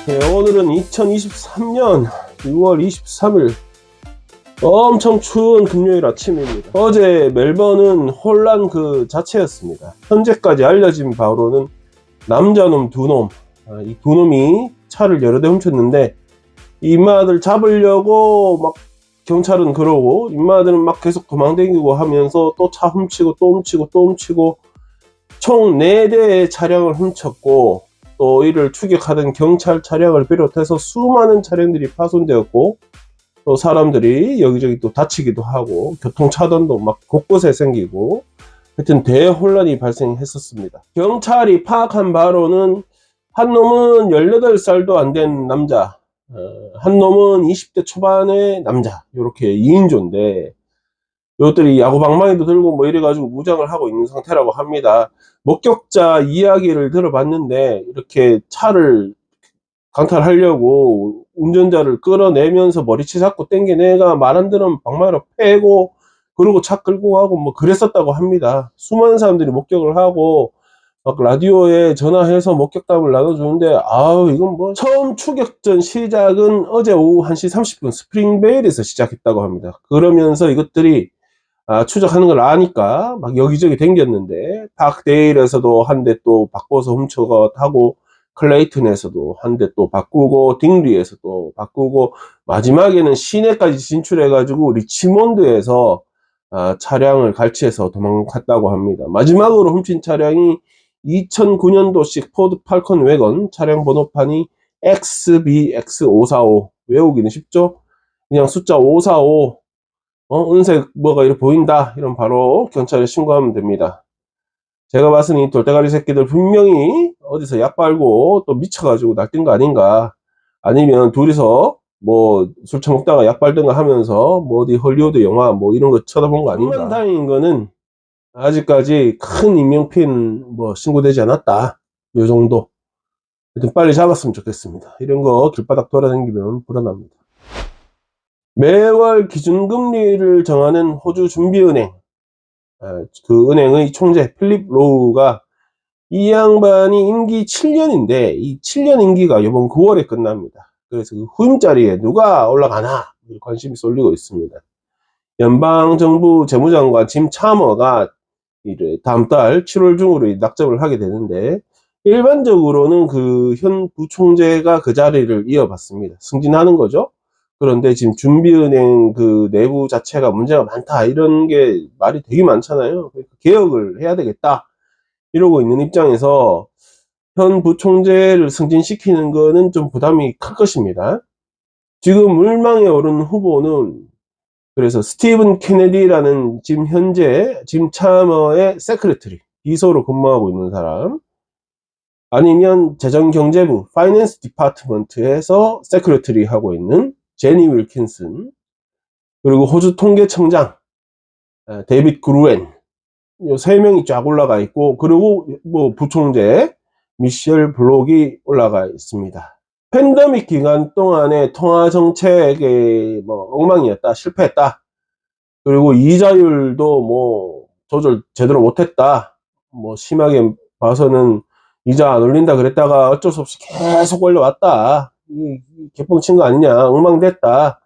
네, 오늘은 2023년 6월 23일 엄청 추운 금요일 아침입니다. 어제 멜번은 혼란 그 자체였습니다. 현재까지 알려진 바로는 남자놈 두 놈, 이 두 놈이 차를 여러 대 훔쳤는데 인마들 잡으려고 막 경찰은 그러고 인마들은 막 계속 도망다니고 하면서 또 차 훔치고 또 훔치고 또 훔치고 총 4대의 차량을 훔쳤고, 또 이를 추격하던 경찰 차량을 비롯해서 수많은 차량들이 파손되었고, 또 사람들이 여기저기 또 다치기도 하고 교통차단도 막 곳곳에 생기고, 하여튼 대혼란이 발생했었습니다. 경찰이 파악한 바로는 한 놈은 18살도 안 된 남자, 한 놈은 20대 초반의 남자, 이렇게 2인조인데 이것들이 야구방망이도 들고 뭐 이래가지고 무장을 하고 있는 상태라고 합니다. 목격자 이야기를 들어봤는데 이렇게 차를 강탈하려고 운전자를 끌어내면서 머리채 잡고 땡겨내가 말 안 들으면 방망이로 패고, 그리고 차 끌고 가고 뭐 그랬었다고 합니다. 수많은 사람들이 목격을 하고 막 라디오에 전화해서 목격담을 나눠주는데, 아우 이건 뭐 처음 추격전 시작은 어제 오후 1시 30분 스프링베일에서 시작했다고 합니다. 그러면서 이것들이 추적하는 걸 아니까 막 여기저기 댕겼는데, 박데일에서도 한 대 또 바꿔서 훔쳐가고, 클레이튼에서도 한 대 또 바꾸고, 딩리에서도 바꾸고, 마지막에는 시내까지 진출해가지고 리치몬드에서 차량을 갈취해서 도망갔다고 합니다. 마지막으로 훔친 차량이 2009년도식 포드 팔컨 웨건, 차량 번호판이 XBX545, 외우기는 쉽죠? 그냥 숫자 545, 은색 뭐가 이렇게 보인다 이러면 바로 경찰에 신고하면 됩니다. 제가 봤으니 이 돌대가리 새끼들 분명히 어디서 약 빨고 또 미쳐가지고 날뛴 거 아닌가, 아니면 둘이서 뭐 술 처먹다가 약 빨든가 하면서 뭐 어디 헐리우드 영화 뭐 이런 거 쳐다본 거 아닌가. 정말 다행인 거는 아직까지 큰 인명피해는 뭐 신고되지 않았다, 요 정도. 하여튼 빨리 잡았으면 좋겠습니다. 이런 거 길바닥 돌아다니면 불안합니다. 매월 기준금리를 정하는 호주 준비은행, 그 은행의 총재 필립 로우가, 이 양반이 임기 7년인데 이 7년 임기가 이번 9월에 끝납니다. 그래서 그 후임 자리에 누가 올라가나 관심이 쏠리고 있습니다. 연방정부 재무장관 짐 차머가 다음 달 7월 중으로 낙점을 하게 되는데, 일반적으로는 그 현 부총재가 그 자리를 이어받습니다. 승진하는 거죠. 그런데 지금 준비은행 그 내부 자체가 문제가 많다, 이런 게 말이 되게 많잖아요. 개혁을 해야 되겠다 이러고 있는 입장에서 현 부총재를 승진시키는 거는 좀 부담이 클 것입니다. 지금 물망에 오른 후보는, 그래서 스티븐 케네디라는 지금 현재 짐 차머의 세크레터리, 비서로 근무하고 있는 사람, 아니면 재정경제부 파이낸스 디파트먼트에서 세크레터리 하고 있는 제니 윌킨슨, 그리고 호주 통계청장 데이빗 그루엔, 요 세 명이 쫙 올라가 있고, 그리고 뭐 부총재 미셸 블록이 올라가 있습니다. 팬데믹 기간 동안에 통화 정책에 뭐 엉망이었다, 실패했다, 그리고 이자율도 뭐 조절 제대로 못했다, 뭐 심하게 봐서는 이자 안 올린다 그랬다가 어쩔 수 없이 계속 올려왔다, 이 개뻥 친 거 아니냐, 엉망됐다.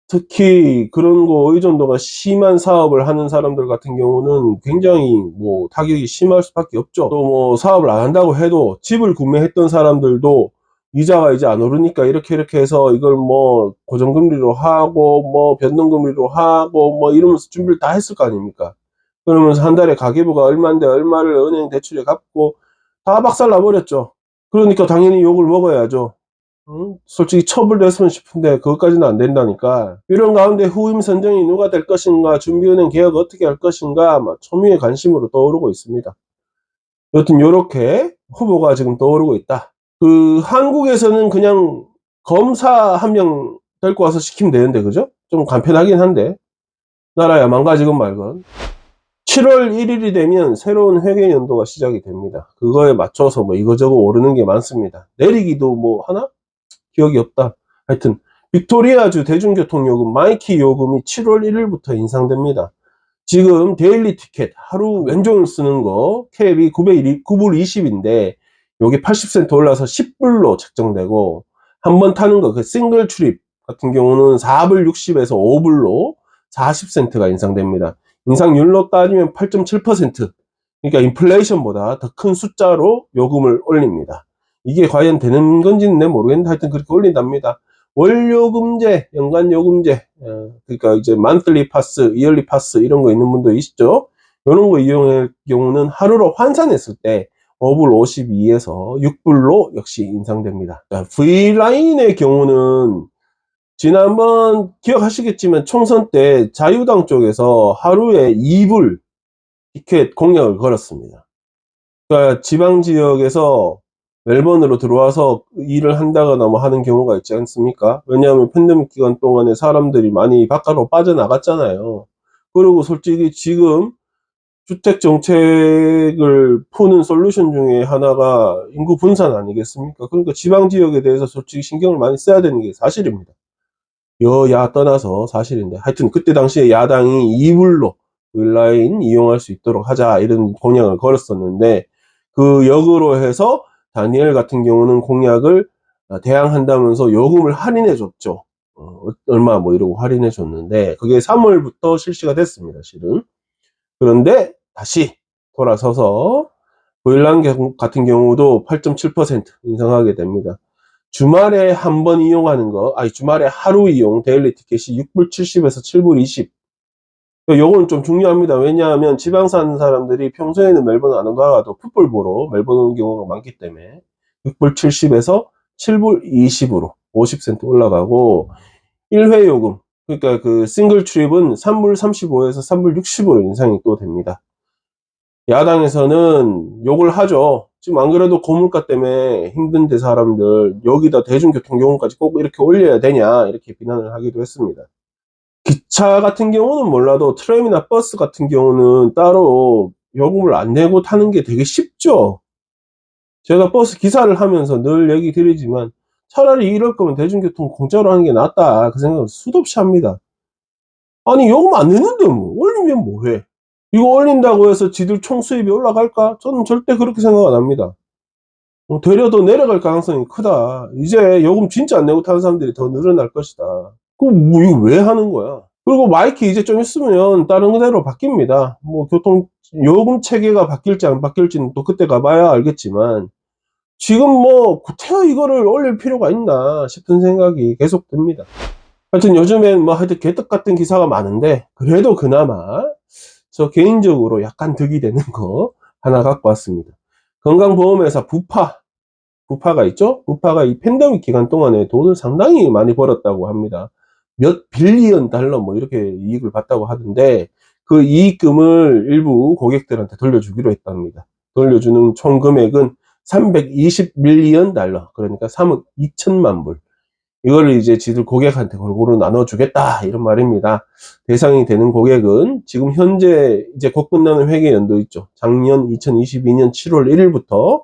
특히 그런 거 의존도가 심한 사업을 하는 사람들 같은 경우는 굉장히 뭐 타격이 심할 수밖에 없죠. 또 뭐 사업을 안 한다고 해도 집을 구매했던 사람들도 이자가 이제 안 오르니까 이렇게 해서 이걸 뭐 고정금리로 하고 뭐 변동금리로 하고 뭐 이러면서 준비를 다 했을 거 아닙니까? 그러면서 한 달에 가계부가 얼마인데 얼마를 은행 대출에 갚고 다 박살나 버렸죠. 그러니까 당연히 욕을 먹어야죠. 솔직히 처벌됐으면 싶은데 그것까지는 안 된다니까. 이런 가운데 후임 선정이 누가 될 것인가, 준비은행 개혁 어떻게 할 것인가, 초미의 관심으로 떠오르고 있습니다. 여튼 요렇게 후보가 지금 떠오르고 있다. 그 한국에서는 그냥 검사 한 명 데리고 와서 시키면 되는데, 그죠? 좀 간편하긴 한데, 나라야 망가지건 말건. 7월 1일이 되면 새로운 회계 연도가 시작이 됩니다. 그거에 맞춰서 뭐 이거저거 오르는 게 많습니다. 내리기도 뭐 하나? 기억이 없다. 하여튼 빅토리아주 대중교통요금 마이키 요금이 7월 1일부터 인상됩니다. 지금 데일리 티켓 하루 왼종을 쓰는 거 캡이 9불 20인데 요게 80센트 올라서 10불로 책정되고, 한 번 타는 거, 그 싱글 출입 같은 경우는 4불 60에서 5불로 40센트가 인상됩니다. 인상률로 따지면 8.7%. 그러니까 인플레이션보다 더 큰 숫자로 요금을 올립니다. 이게 과연 되는 건지는 모르겠는데 하여튼 그렇게 올린답니다. 월요금제, 연간요금제, 그러니까 이제 만슬리 파스, 이얼리 파스 이런 거 있는 분도 있죠. 이런 거 이용할 경우는 하루로 환산했을 때 5불 52에서 6불로 역시 인상됩니다. V라인의 경우는 지난번 기억하시겠지만 총선 때 자유당 쪽에서 하루에 2불 티켓 공약을 걸었습니다. 그러니까 지방 지역에서 멜번으로 들어와서 일을 한다거나 뭐 하는 경우가 있지 않습니까? 왜냐하면 팬데믹 기간 동안에 사람들이 많이 바깥으로 빠져나갔잖아요. 그리고 솔직히 지금 주택 정책을 푸는 솔루션 중에 하나가 인구 분산 아니겠습니까? 그러니까 지방 지역에 대해서 솔직히 신경을 많이 써야 되는 게 사실입니다. 여야 떠나서 사실인데 하여튼 그때 당시에 야당이 2불로 윌라인 이용할 수 있도록 하자 이런 공약을 걸었었는데 그 역으로 해서 다니엘 같은 경우는 공약을 대항한다면서 요금을 할인해 줬죠. 얼마 뭐 이러고 할인해 줬는데 그게 3월부터 실시가 됐습니다, 실은. 그런데 다시 돌아서서 보일랑 같은 경우도 8.7% 인상하게 됩니다. 주말에 한 번 이용하는 거, 아니 주말에 하루 이용 데일리 티켓이 6불 70에서 7불 20. 요건 좀 중요합니다. 왜냐하면 지방 사는 사람들이 평소에는 멜번 안 가도 풋볼 보러 멜번 오는 경우가 많기 때문에 6불 70에서 7불 20으로 50센트 올라가고 1회 요금, 그러니까 그 싱글 출입은 3불 35에서 3불 60으로 인상이 또 됩니다. 야당에서는 욕을 하죠. 지금 안 그래도 고물가 때문에 힘든데 사람들 여기다 대중교통 요금까지 꼭 이렇게 올려야 되냐 이렇게 비난을 하기도 했습니다. 기차 같은 경우는 몰라도 트램이나 버스 같은 경우는 따로 요금을 안 내고 타는 게 되게 쉽죠. 제가 버스 기사를 하면서 늘 얘기 드리지만 차라리 이럴 거면 대중교통 공짜로 하는 게 낫다 그 생각을 수도 없이 합니다. 아니 요금 안 내는데 뭐 올리면 뭐해. 이거 올린다고 해서 지들 총 수입이 올라갈까? 저는 절대 그렇게 생각 안 합니다. 되려 더 내려갈 가능성이 크다. 이제 요금 진짜 안 내고 타는 사람들이 더 늘어날 것이다. 그럼 뭐 이거 왜 하는 거야? 그리고 마이크 이제 좀 있으면 다른 데로 바뀝니다. 뭐 교통 요금 체계가 바뀔지 안 바뀔지는 또 그때 가봐야 알겠지만 지금 뭐 구태여 이거를 올릴 필요가 있나 싶은 생각이 계속 듭니다. 하여튼 요즘엔 뭐 하여튼 개떡 같은 기사가 많은데 그래도 그나마 저 개인적으로 약간 득이 되는 거 하나 갖고 왔습니다. 건강보험회사 부파가 있죠? 부파가 이 팬데믹 기간 동안에 돈을 상당히 많이 벌었다고 합니다. 몇 빌리언 달러 뭐 이렇게 이익을 봤다고 하던데 그 이익금을 일부 고객들한테 돌려주기로 했답니다. 돌려주는 총 금액은 320 밀리언 달러, 그러니까 3억 2천만 불. 이거를 이제 지들 고객한테 골고루 나눠주겠다 이런 말입니다. 대상이 되는 고객은 지금 현재 이제 곧 끝나는 회계 연도 있죠. 작년 2022년 7월 1일부터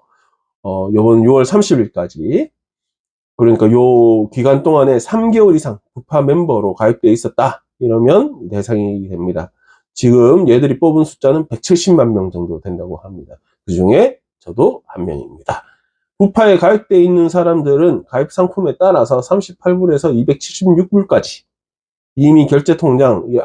요번 6월 30일까지, 그러니까 요 기간 동안에 3개월 이상 부파 멤버로 가입되어 있었다 이러면 대상이 됩니다. 지금 얘들이 뽑은 숫자는 170만 명 정도 된다고 합니다. 그 중에 저도 한 명입니다. 부파에 가입되어 있는 사람들은 가입 상품에 따라서 38불에서 276불까지 이미 결제 통장이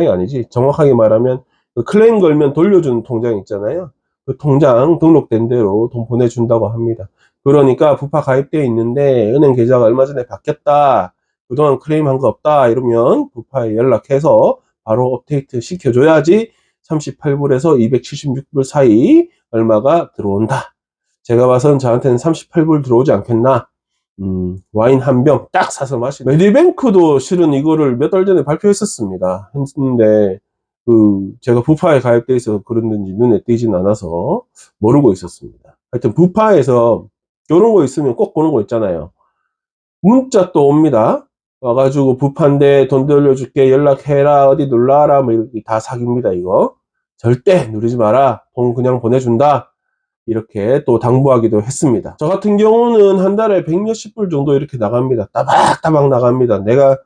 아니지. 정확하게 말하면 그 클레임 걸면 돌려주는 통장 있잖아요. 그 통장 등록된 대로 돈 보내준다고 합니다. 그러니까 부파 가입되어 있는데 은행 계좌가 얼마 전에 바뀌었다. 그동안 클레임한 거 없다. 이러면 부파에 연락해서 바로 업데이트 시켜줘야지 38불에서 276불 사이 얼마가 들어온다. 제가 봐선 저한테는 38불 들어오지 않겠나. 와인 한 병 딱 사서 마시고. 메디뱅크도 실은 이거를 몇 달 전에 발표했었습니다. 했는데 제가 부파에 가입돼 있어서 그런지 눈에 띄진 않아서 모르고 있었습니다. 하여튼 부파에서 이런 거 있으면 꼭 보는 거 있잖아요. 문자 또 옵니다. 와가지고 부파인데 돈 돌려줄게 연락해라 어디 놀라라 뭐 이렇게 다 사기입니다. 이거 절대 누르지 마라. 돈 그냥 보내준다. 이렇게 또 당부하기도 했습니다. 저 같은 경우는 한 달에 100몇십 불 정도 이렇게 나갑니다. 따박따박 나갑니다. 내가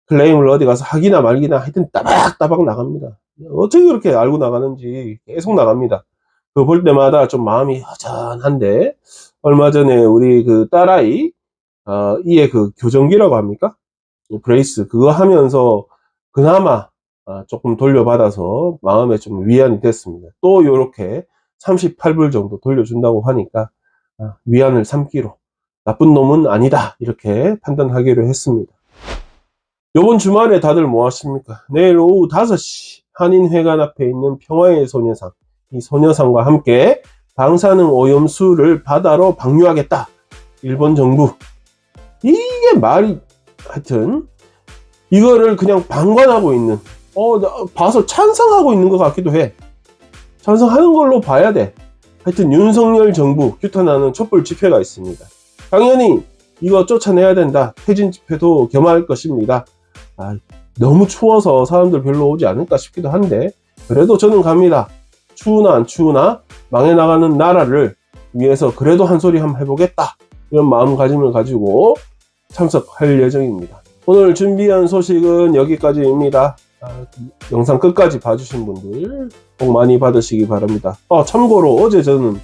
클레임을 어디 가서 하기나 말기나 하여튼 따박따박 나갑니다. 어떻게 그렇게 알고 나가는지 계속 나갑니다. 그거 볼 때마다 좀 마음이 허전한데, 얼마 전에 우리 그 딸아이 이에 그 교정기라고 합니까? 브레이스 그거 하면서 그나마 조금 돌려받아서 마음에 좀 위안이 됐습니다. 또 요렇게 38불 정도 돌려준다고 하니까 위안을 삼기로 나쁜 놈은 아니다 이렇게 판단하기로 했습니다. 요번 주말에 다들 뭐 하십니까? 내일 오후 5시 한인회관 앞에 있는 평화의 소녀상, 이 소녀상과 함께 방사능 오염수를 바다로 방류하겠다. 일본 정부. 이게 말이 하여튼 이거를 그냥 방관하고 있는 봐서 찬성하고 있는 것 같기도 해. 찬성하는 걸로 봐야 돼. 하여튼 윤석열 정부 규탄하는 촛불 집회가 있습니다. 당연히 이거 쫓아내야 된다. 퇴진 집회도 겸할 것입니다. 너무 추워서 사람들 별로 오지 않을까 싶기도 한데 그래도 저는 갑니다. 추우나 안 추우나 망해 나가는 나라를 위해서 그래도 한 소리 한번 해보겠다. 이런 마음가짐을 가지고 참석할 예정입니다. 오늘 준비한 소식은 여기까지입니다. 영상 끝까지 봐주신 분들 복 많이 받으시기 바랍니다. 참고로 어제 저는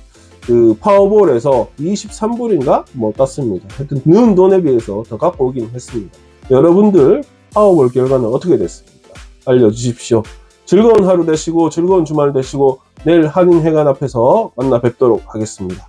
그 파워볼에서 23불인가 뭐 땄습니다. 하여튼 는 돈에 비해서 더 갖고 오긴 했습니다. 여러분들 파워볼 결과는 어떻게 됐습니까? 알려주십시오. 즐거운 하루 되시고 즐거운 주말 되시고 내일 한인회관 앞에서 만나 뵙도록 하겠습니다.